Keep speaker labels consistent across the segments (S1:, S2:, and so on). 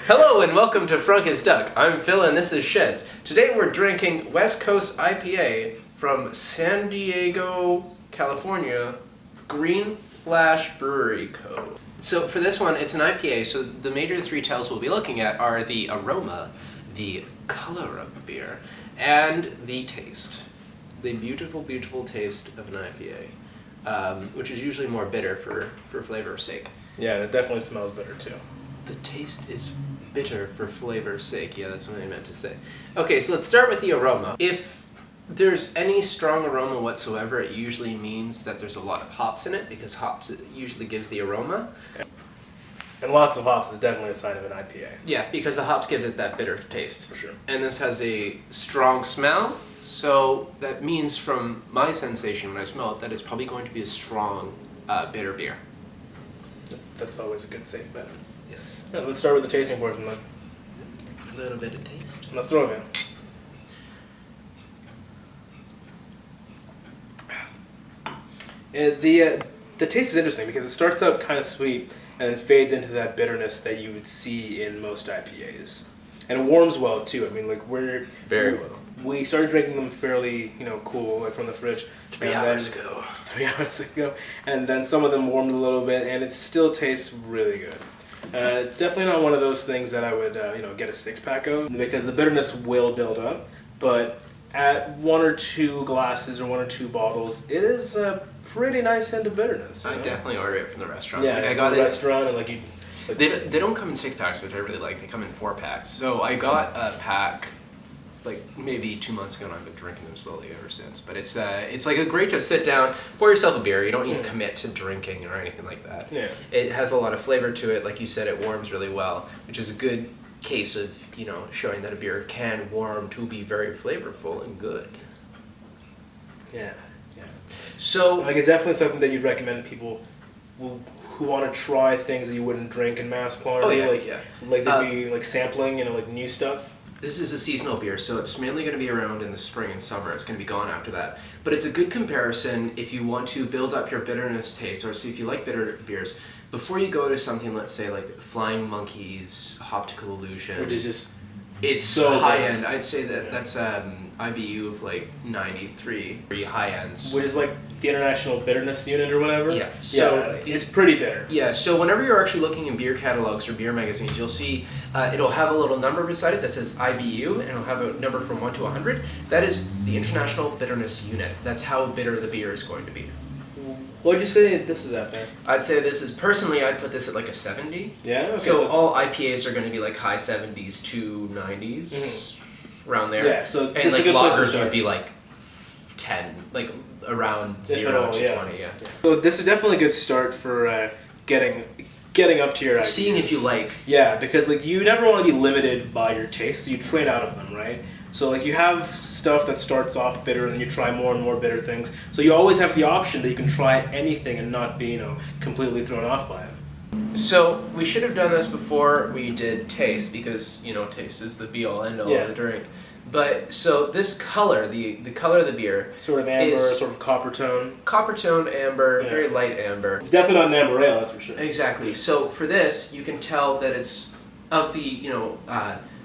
S1: Hello and welcome to Frunk and Stuck. I'm Phil and this is Shez. Today we're drinking West Coast IPA from San Diego, California, Green Flash Brewery Co. So for this one, it's an IPA, so the major three tells we'll be looking at are the aroma, the color of the beer, and the taste. The beautiful, beautiful taste of an IPA, which is usually more bitter for flavor's sake.
S2: Yeah, it definitely smells bitter too.
S1: The taste is bitter for flavor's sake. Yeah, that's what I meant to say. Okay, so let's start with the aroma. If there's any strong aroma whatsoever, it usually means that there's a lot of hops in it, because hops usually gives the aroma.
S2: And lots of hops is definitely a sign of an IPA.
S1: Yeah, because the hops gives it that bitter taste.
S2: For sure.
S1: And this has a strong smell, so that means from my sensation when I smell it that it's probably going to be a strong, bitter beer.
S2: That's always a good safe bet.
S1: Yes.
S2: Yeah, let's start with the tasting portion then.
S1: A little bit of taste.
S2: Let's throw it in. The taste is interesting because it starts out kind of sweet and then fades into that bitterness that you would see in most IPAs. And it warms well too. I mean, like
S1: Very well.
S2: We started drinking them fairly, cool, like from the fridge.
S1: 3 hours ago.
S2: 3 hours ago. And then some of them warmed a little bit, and it still tastes really good. It's definitely not one of those things that I would, get a 6-pack of, because the bitterness will build up. But at 1 or 2 glasses or 1 or 2 bottles, it is a pretty nice hint of bitterness.
S1: I definitely order it from the restaurant.
S2: Yeah,
S1: I got
S2: it. Restaurant and
S1: They don't come in 6-packs, which I really like. They come in 4-packs. So I got a pack maybe 2 months ago, and I've been drinking them slowly ever since. But it's like a great just sit down, pour yourself a beer. You don't need to commit to drinking or anything like that.
S2: Yeah.
S1: It has a lot of flavor to it. Like you said, it warms really well, which is a good case of, showing that a beer can warm to be very flavorful and good.
S2: Yeah.
S1: So
S2: it's definitely something that you'd recommend people who want to try things that you wouldn't drink in mass quantity. Like they'd be sampling, new stuff.
S1: This is a seasonal beer, so it's mainly going to be around in the spring and summer. It's going to be gone after that. But it's a good comparison if you want to build up your bitterness taste, or see if you like bitter beers, before you go to something, let's say, like Flying Monkeys, Optical Illusion.
S2: Which is just...
S1: It's so high end. I'd say that's IBU of 93, pretty high ends.
S2: Which is like the International Bitterness Unit or whatever.
S1: Yeah. So
S2: it's pretty bitter.
S1: Yeah. So whenever you're actually looking in beer catalogs or beer magazines, you'll see it'll have a little number beside it that says IBU, and it'll have a number from 1 to 100. That is the International Bitterness Unit. That's how bitter the beer is going to be.
S2: What would you say this is at there?
S1: I'd say this is, personally, I'd put this at a 70.
S2: Yeah? Okay,
S1: so all IPAs are going to be high 70s to 90s, around there.
S2: Yeah, so
S1: and
S2: this is a good place to
S1: lagers
S2: start.
S1: would be 10, around 0 to 20, yeah.
S2: So this is definitely a good start for getting up to your IPAs.
S1: Seeing if you like.
S2: Yeah, because you never want to be limited by your taste, so you trade out of them, right? So you have stuff that starts off bitter, and then you try more and more bitter things. So you always have the option that you can try anything and not be, completely thrown off by it.
S1: So we should have done this before we did taste, because taste is the be all end all of the drink. But so this color, the color of the beer,
S2: sort of amber, sort of copper tone.
S1: Copper tone amber, very light amber.
S2: It's definitely not an amber ale, that's for sure.
S1: Exactly. So for this, you can tell that it's of the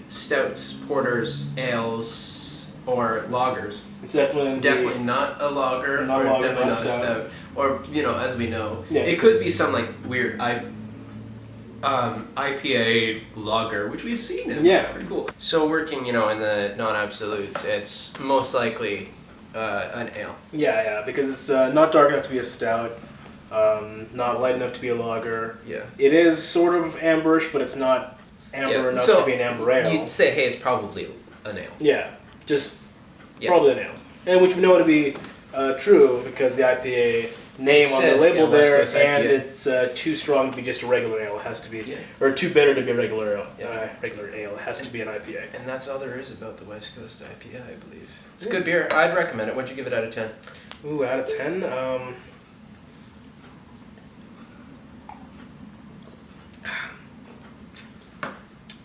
S1: stouts, porters, ales, or lagers.
S2: It's definitely
S1: not a lager,
S2: not
S1: or
S2: lager,
S1: definitely not a stout, or as we know, it could be some weird IPA lager, which we've seen. Pretty cool. So working, in the non-absolutes, it's most likely an ale.
S2: Yeah, because it's not dark enough to be a stout, not light enough to be a lager.
S1: Yeah.
S2: It is sort of amberish, but it's not amber enough to be an amber ale.
S1: You'd say, hey, it's probably an ale.
S2: Yeah, probably an ale. And which we know to be true, because the IPA name on the label there, and it's too strong to be just a regular ale. It has to be, or too bitter to be a regular ale. Regular ale. It has to be an IPA.
S1: And that's all there is about the West Coast IPA, I believe. It's a good beer. I'd recommend it. What'd you give it out of 10?
S2: Ooh, out of 10?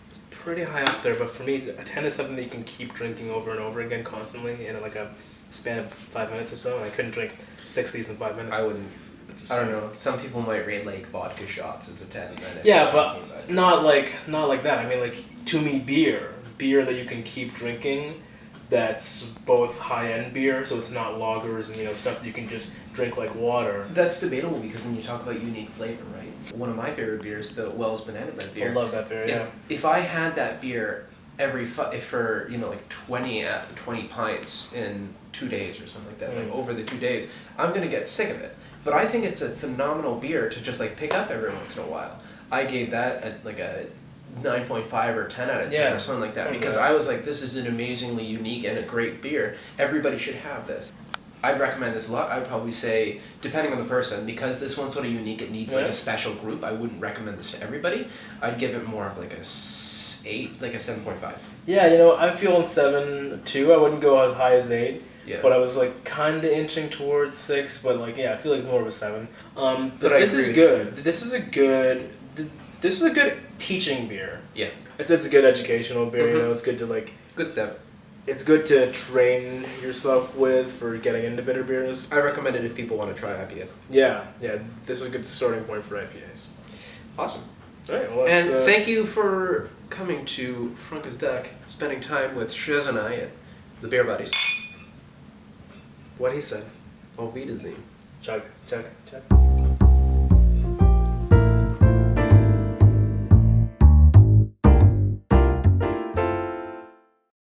S2: It's pretty high up there, but for me, a 10 is something that you can keep drinking over and over again constantly in a span of 5 minutes or so, and I couldn't drink 6 of these in 5 minutes.
S1: I wouldn't
S2: Just
S1: I don't
S2: saying.
S1: know. Some people might rate like vodka shots as a 10. Then if
S2: Yeah,
S1: you're
S2: but
S1: talking about
S2: not
S1: drinks.
S2: like that. I mean, like to me, beer that you can keep drinking. That's both high end beer, so it's not lagers and stuff you can just drink like water.
S1: That's debatable because when you talk about unique flavor, right? One of my favorite beers, the Wells Banana Bread beer.
S2: I love that beer. Yeah.
S1: If I had that beer for like 20 pints in 2 days or something like that, like over the 2 days, I'm gonna get sick of it. But I think it's a phenomenal beer to just like pick up every once in a while. I gave that a 9.5 or 10 out of 10 or something like that because I was like, this is an amazingly unique and a great beer. Everybody should have this. I'd recommend this a lot. I'd probably say, depending on the person, because this one's sort of unique, it needs like a special group. I wouldn't recommend this to everybody. I'd give it more of like a 8, like a 7.5.
S2: Yeah, I'm feeling 7 too. I wouldn't go as high as 8.
S1: Yeah.
S2: But I was like kind of inching towards 6. But like, yeah, I feel like it's more of a 7. But
S1: this
S2: is good. This is a good. This is a good teaching beer.
S1: Yeah.
S2: It's a good educational beer. It's good to like.
S1: Good step.
S2: It's good to train yourself with for getting into bitter beers.
S1: I recommend it if people want to try IPAs.
S2: Yeah. This is a good starting point for IPAs.
S1: Awesome.
S2: All right. Well,
S1: And thank you for coming to Frunk is Duck, spending time with Shez and I, the Beer Buddies.
S2: What he said.
S1: Auf Wiedersehen.
S2: Chug.